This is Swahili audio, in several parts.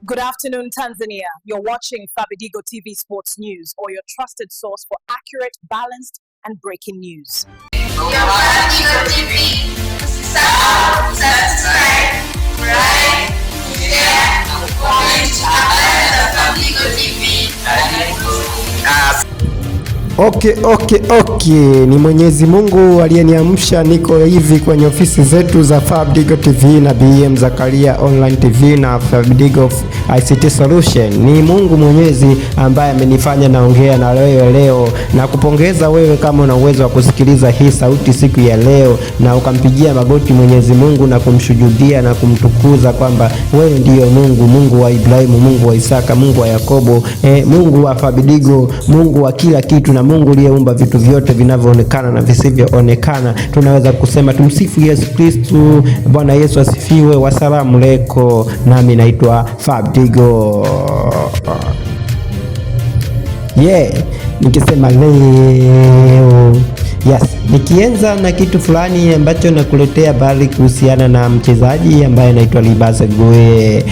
Good afternoon, Tanzania. You're watching Fabidigo TV Sports News, or your trusted source for accurate, balanced, and breaking news. Fabidigo TV. Subscribe, like, share, comment, and Fabidigo TV. Okay. Ni Mwenyezi Mungu aliyeniamsha niko hivi kwenye ofisi zetu za Fabidigo TV na BM Zakaria Online TV na Fabidigo ICT Solution. Ni Mungu Mwenyezi ambaye amenifanya naongea na wewe leo, na kupongeza wewe kama una uwezo wa kusikiliza hii sauti siku ya leo na ukampigia magoti Mwenyezi Mungu na kumshujudia na kumtukuza kwamba wewe ndiyo Mungu, Mungu wa Ibrahimu, Mungu wa Isaka, Mungu wa Yakobo, Mungu wa Fabidigo, Mungu wa kila kitu na Mungu aliyeumba vitu vyote vinavyoonekana na visivyoonekana. Tunaweza kusema tumsifu Yesu Kristo. Bwana Yesu asifiwe. Wasalamu leko, nami naitwa Fabidigo. Nikisema leo nikianza na kitu fulani ambacho nakuletea habari kuhusiana na mchezaji ambaye anaitwa Libase Gue.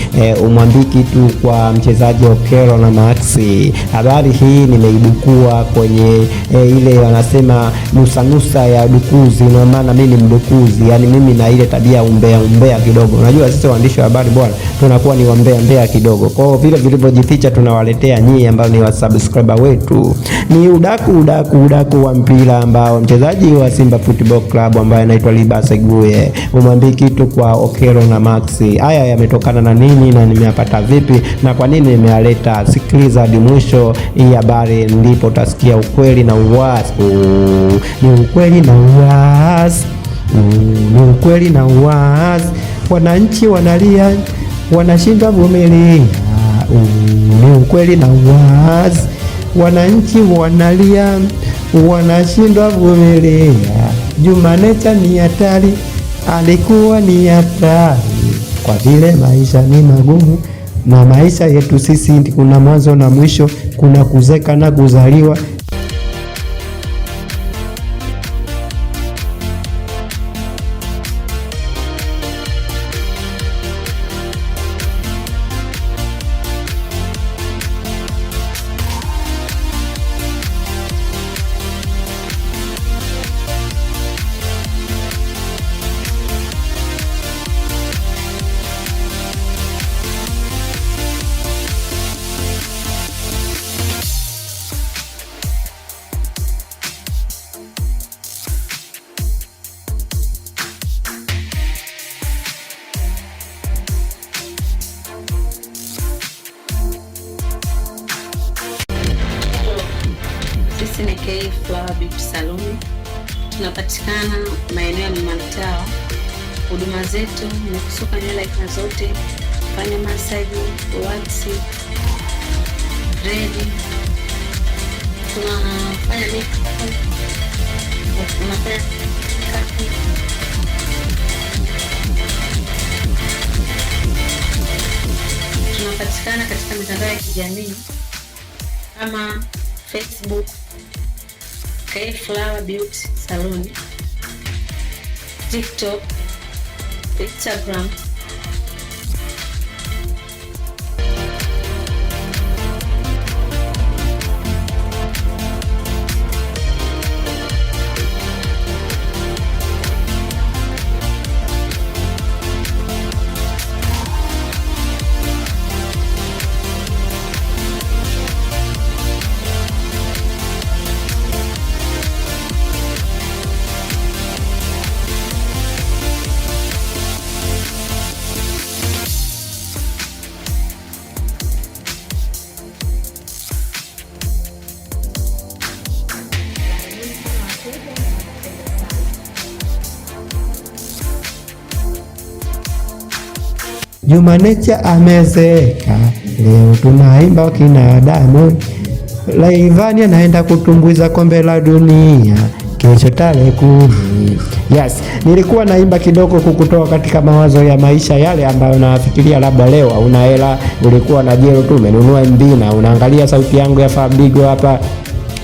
Umwambii kitu kwa mchezaji Okelo na Maxi. Habari hii nimeibukua kwenye ile wanasema nusa ya dukuzi, na maana mimi ni mdukuzi, yani mimi na ile tabia umbea kidogo. Unajua sisi waandishi wa habari bwana tunakuwa ni umbea kidogo. Kwa hiyo vile vilivyojificha tunawaletea nyinyi ambao ni subscriber wetu. Ni udaku wa mpira ambao mchezaji wa Simba Football Club ambaye anaitwa Libase Gue. Umwambii kitu kwa Okelo na Maxi. Haya yametokana na nini na nimeyapata vipi na kwa nini nimealeta? Sikiliza hadi mwisho hii habari, ndipo utasikia ukweli na uwazi. Ni ukweli na uwazi. Wananchi wanalia, wanashindwa vumilia. Ni ukweli na uwazi. Wananchi wanalia, wanashindwa vumilia. Juma Nature ni hatari, alikuwa ni hatari, kwa vile maisha ni magumu, na maisha yetu sisi kuna mwanzo na mwisho, kuna kuzeka na kuzaliwa. Sisi ni K-Flower Beauty Salon. Tunapatikana maeneo ya Mtao. Huduma zetu ni kusuka nywele aina zote, kufanya massage, wax, dread. Tunafanya makeup. Tunapatikana katika mitandao ya kijamii kama Facebook K-Flower Beauty Salon, TikTok, Instagram. Juma Nature amezeka, leo tunaimba kina Diamond. Rayvanny anaenda kutumbuiza kombe la dunia kesho tarehe 10. Nilikuwa naimba kidogo kukutoa katika mawazo ya maisha yale ambayo nafikiria labda leo una hela, ulikuwa na jero tu umenunua MB na unaangalia sauti yangu ya Fabidigo hapa.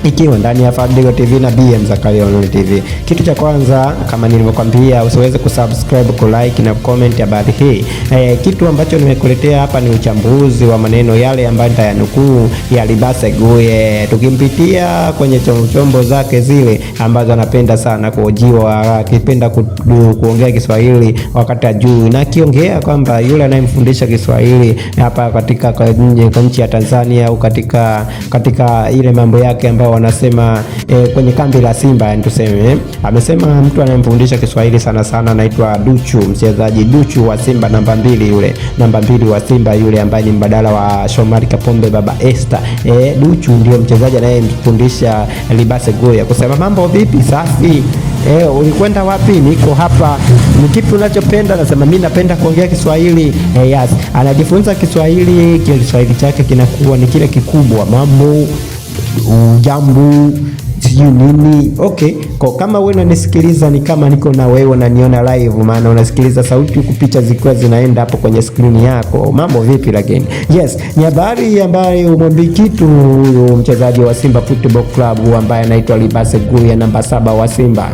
ikiwa ndani ya Fabidigo TV na BM Zakaria Online TV. Kitu cha kwanza kama nilivyokuambia, usiweze kusubscribe, kulike na comment habari hii. Kitu ambacho nimekuletea hapa ni uchambuzi wa maneno yale ambayo nitayanukuu ya Libase Guye, tukimpitia kwenye chombo zake zile ambazo anapenda sana kuhojiwa, akipenda kuongea Kiswahili wakati ajui, na akiongea kwamba yule anayemfundisha Kiswahili hapa katika nchi ya Tanzania au katika ile mambo yake ambayo wanasema kwenye kambi la Simba, yani tuseme, amesema mtu anayemfundisha Kiswahili sana sana anaitwa Duchu, mchezaji Duchu wa Simba namba 2, yule namba 2 wa Simba yule ambaye ni mbadala wa Shomari Kapombe baba Esther. Duchu ndio mchezaji anayemfundisha Libase Guye. Kusema mambo vipi, safi, ulikwenda wapi? Niko hapa. Ni kipi unachopenda? Nasema mimi napenda kuongea Kiswahili. Yes, anajifunza Kiswahili, Kiswahili chake kinakuwa ni kile kikubwa, mambo jambo sijui nini. Okay, kwa kama wewe unanisikiliza ni kama niko na wewe unaniona live, maana unasikiliza sauti huku picha zikiwa zinaenda hapo kwenye screen yako. Mambo vipi? Lakini yes, ni habari ambayo umwambi kitu huyo mchezaji wa Simba Football Club ambaye anaitwa Libase Guye namba 7 wa Simba.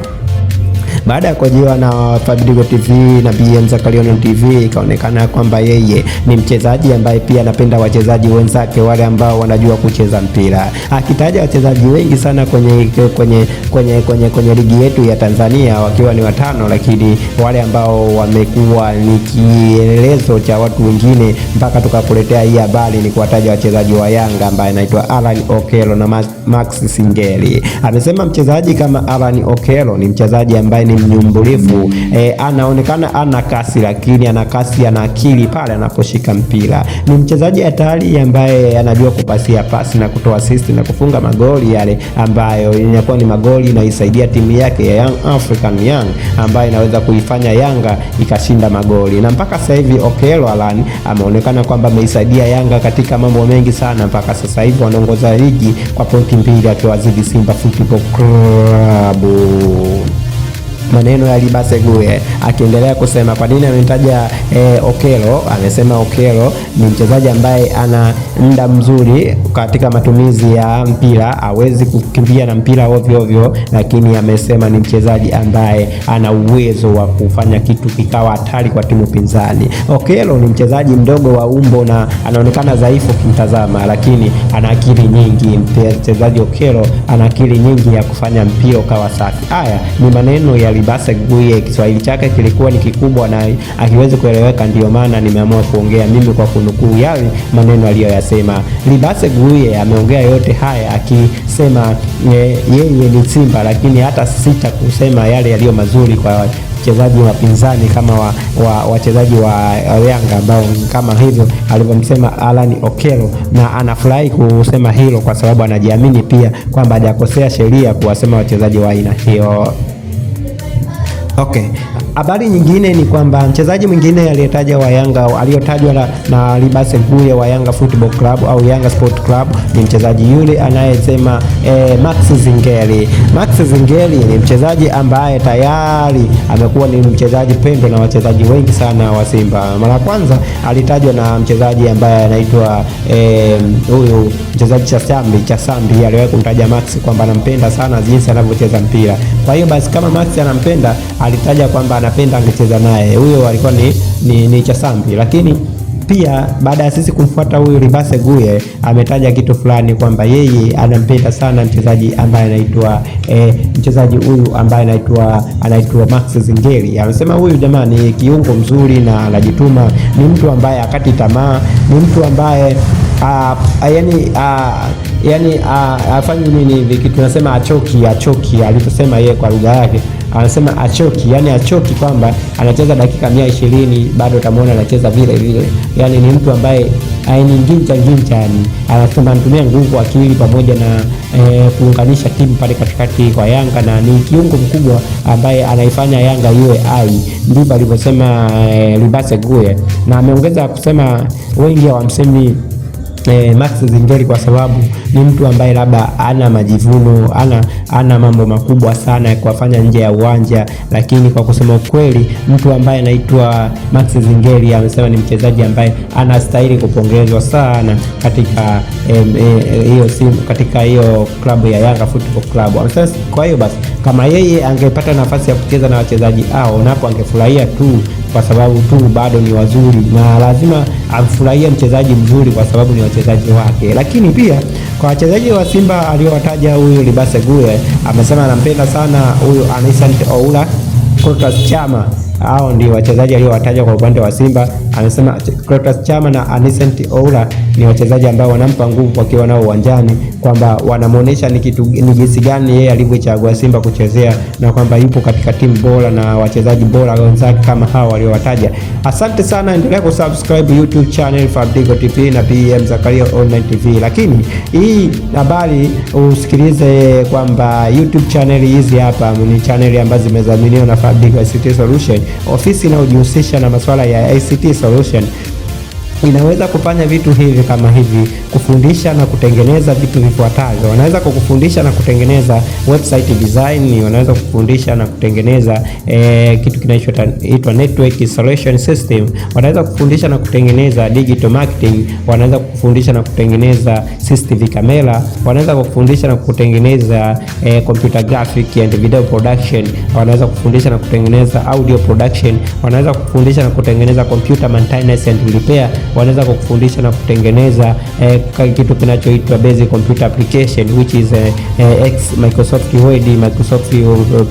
Baada ya kujiwa na Fabidigo TV na BM Zakaria Online TV, ikaonekana kwamba yeye ni mchezaji ambaye pia anapenda wachezaji wenzake wale ambao wanajua kucheza mpira. Akitaja wachezaji wengi sana kwenye ligi yetu ya Tanzania wakiwa ni 5, lakini wale ambao wamekuwa ni kielelezo cha watu wengine mpaka tukakuletea hii habari ni kuwataja wachezaji wa Yanga ambaye anaitwa Alan Okello na Max Singeli. Amesema mchezaji kama Alan Okello ni mchezaji ambaye ni mnyumbulifu, anaonekana ana kasi, lakini ana kasi, ana akili pale anaposhika mpira. Ni mchezaji hatari ambaye anajua kupasia pasi na kutoa assist na kufunga magoli yale ambayo inakuwa ni magoli na isaidia timu yake ya Young African Young ambayo inaweza kuifanya Yanga ikashinda magoli. Na mpaka sasa hivi Okello Alan ameonekana kwamba ameisaidia Yanga katika mambo mengi sana. Mpaka sasa hivi wanaongoza ligi kwa pointi 2 akiwazidi Simba Football Club. Maneno ya Libase Guye akiendelea kusema kwa nini ametaja Okello. Amesema Okello ni mchezaji ambaye ana muda mzuri katika matumizi ya mpira, hawezi kukimbia na mpira ovyo ovyo, lakini amesema ni mchezaji ambaye ana uwezo wa kufanya kitu kikawa hatari kwa timu pinzani. Okello ni mchezaji mdogo wa umbo na anaonekana dhaifu kimtazama, lakini ana akili nyingi. Mchezaji Okello ana akili nyingi ya kufanya mpira ukawa safi. Haya ni maneno ya Libase Guye, Kiswahili chake kilikuwa ni kikubwa na akiwezi kueleweka, ndio maana nimeamua kuongea mimi kwa kunukuu yale maneno aliyoyasema. Libase Guye ameongea yote haya akisema yeye ni Simba, lakini hata sita kusema yale yaliyo mazuri kwa wachezaji wapinzani kama wachezaji wa Yanga ambao kama hivyo alivyomsema Alan Okello, na anafurahi kusema hilo kwa sababu anajiamini pia kwamba hajakosea sheria kuwasema wachezaji wa aina hiyo. Okay. Habari nyingine ni kwamba mchezaji mwingine aliyetaja wa Yanga aliyotajwa na Libase Guye wa Yanga Football Club au Yanga Sport Club ni mchezaji yule anayesema Max Singeli. Max Singeli ni mchezaji ambaye tayari amekuwa ni mchezaji pendwa na wachezaji wengi sana wa Simba. Mara kwanza alitajwa na mchezaji ambaye anaitwa huyu mchezaji Chasambi aliwahi kumtaja Max kwamba anampenda sana jinsi anavyocheza mpira. Kwa hiyo basi kama Max anampenda, alitaja kwamba anapenda angecheza naye. Huyo alikuwa ni Chasambi, lakini pia baada ya sisi kumfuata huyu Libase Guye ametaja kitu fulani kwamba yeye anampenda sana mchezaji ambaye anaitwa mchezaji huyu ambaye anaitwa Max Singeli. Amesema huyu jamani kiungo mzuri na anajituma, ni mtu ambaye akati tamaa, ni mtu ambaye afanye nini hivi tunasema achoki aliposema yeye kwa lugha yake, anasema achoki, yani achoki kwamba anacheza dakika 120 bado utamwona anacheza vile. Yani ni mtu ambaye ni nginja, yani anasema anatumia nguvu, akili pamoja na kuunganisha timu pale katikati kwa Yanga, na ni kiungo mkubwa ambaye anaifanya Yanga iwe hai. Ndivyo alivyosema Libase Guye, na ameongeza kusema wengi hawamsemi Max Singeli kwa sababu ni mtu ambaye labda ana majivuno, ana mambo makubwa sana ya kuwafanya nje ya uwanja, lakini kwa kusema ukweli mtu ambaye anaitwa Max Zingeli amesema ni mchezaji ambaye anastahili kupongezwa sana katika katika hiyo klabu ya Yanga Football Club. Kwa hiyo basi kama yeye angepata nafasi ya kucheza na wachezaji hao, napo angefurahia tu kwa sababu tu bado ni wazuri, na lazima amfurahie mchezaji mzuri kwa sababu ni wachezaji wake. Lakini pia kwa wachezaji wa Simba aliyowataja huyu Libase Gueye, amesema anampenda sana huyu Anicet Oula, Clatous Chama. Hao ndio wachezaji aliowataja kwa upande wa Simba. Amesema Clatous Chama na Anicet Oula ni wachezaji ambao wanampa nguvu wakiwa nao uwanjani, kwamba wanamuonesha ni jinsi gani yeye alivyochagua Simba kuchezea, na kwamba yupo katika timu bora na wachezaji bora wenzake kama hao waliowataja. Asante sana, endelea kusubscribe YouTube channel Fabidigo TV na PM Zakaria Online TV. Lakini hii habari usikilize kwamba YouTube channel hizi hapa ni channel ambazo zimedhaminiwa na Fabidigo ICT Solution, ofisi inayojihusisha na masuala ya ICT solution. Inaweza kufanya vitu hivi kama hivi, kufundisha na kutengeneza vitu vifuatavyo. Wanaweza kukufundisha na kutengeneza website design, wanaweza kukufundisha na kutengeneza kitu kinachoitwa network installation system, wanaweza kukufundisha na kutengeneza digital marketing, wanaweza kukufundisha na kutengeneza CCTV camera, wanaweza kukufundisha na kutengeneza computer graphic and video production, wanaweza kukufundisha na kutengeneza audio production, wanaweza kukufundisha na kutengeneza computer maintenance and repair, wanaweza kukufundisha na kutengeneza kitu kinachoitwa basic computer application which is Microsoft Word, Microsoft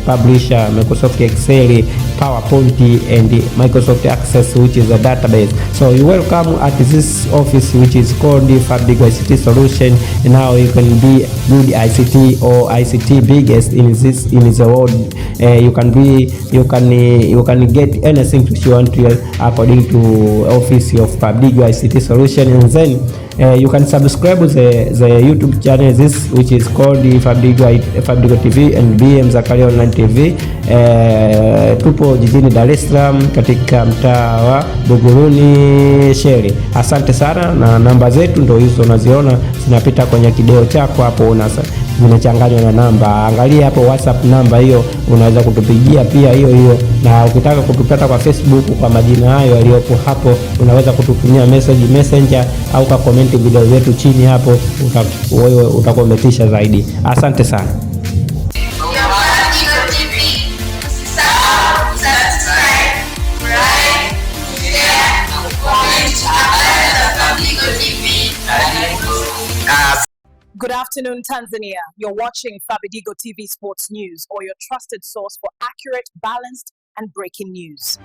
Publisher, Microsoft Excel, PowerPoint and Microsoft Access which is a database. So you welcome at this office which is called Fabidigo ICT Solution. Now you can be good ICT or ICT biggest in the world. You can get anything that you want to according to office of Fabidigo ICT Solution, and then you can subscribe the YouTube channel this which is called Fabidigo TV and BM Zakaria Online TV. Tupo jijini Dar es Salaam katika mtaa wa Buguruni Sheri. Asante sana, na namba zetu ndio hizo unaziona zinapita kwenye kideo chako hapo, zinachanganywa na namba. Angalia hapo WhatsApp namba hiyo, unaweza kutupigia pia hiyo, na ukitaka kutupata kwa Facebook kwa majina hayo yaliyopo hapo, unaweza kututumia message messenger au ka comment video zetu chini hapo, wewe utakuwa umetisha zaidi. Asante sana. Good afternoon, Tanzania. You're watching Fabidigo TV Sports News, or your trusted source for accurate, balanced, and breaking news.